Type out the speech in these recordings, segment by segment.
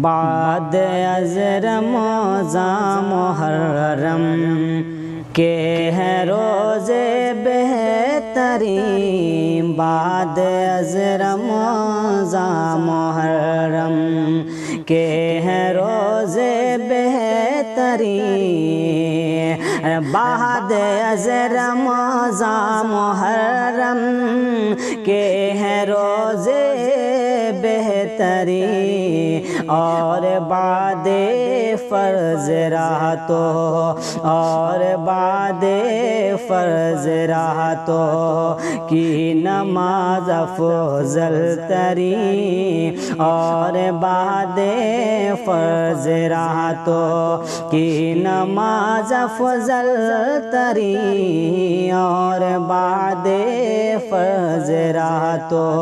بعد از رمضان محرم کے ہے روزے بہترین، بعد از رمضان محرم کے ہے روزے بہترین، بعد از رمضان محرم کے ہے روزے بہترین، اور بعد فرض راتوں، اور بعد فرض راتوں کی نماز افضل ترین، اور بعد فرض راتوں کی نماز افضل ترین، اور بعد فرض راتوں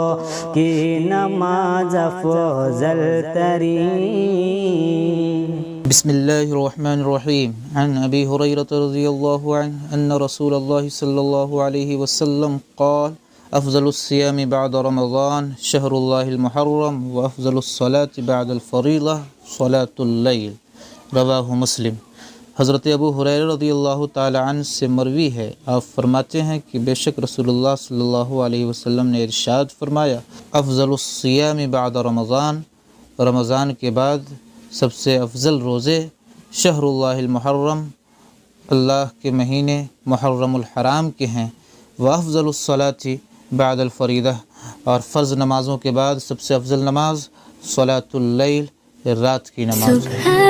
کی نماز افضل ترین۔ بسم اللہ الرحمن الرحیم۔ عن ابی ہریرہ رضی اللہ عنہ ان رسول اللہ صلی اللہ علیہ وسلم قال افضل الصیام بعد رمضان شہر اللہ المحرم وافضل الصلاة بعد الفریضہ صلاة اللیل، رواہ مسلم۔ حضرت ابو ہریرہ رضی اللہ تعالی عنہ سے مروی ہے، آپ فرماتے ہیں کہ بے شک رسول اللہ صلی اللہ علیہ وسلم نے ارشاد فرمایا، افضل الصیام بعد رمضان، رمضان کے بعد سب سے افضل روزے شہر اللہ المحرم، اللہ کے مہینے محرم الحرام کے ہیں، وافضل الصلاة بعد الفریضہ، اور فرض نمازوں کے بعد سب سے افضل نماز صلاۃ اللیل، رات کی نماز ہے۔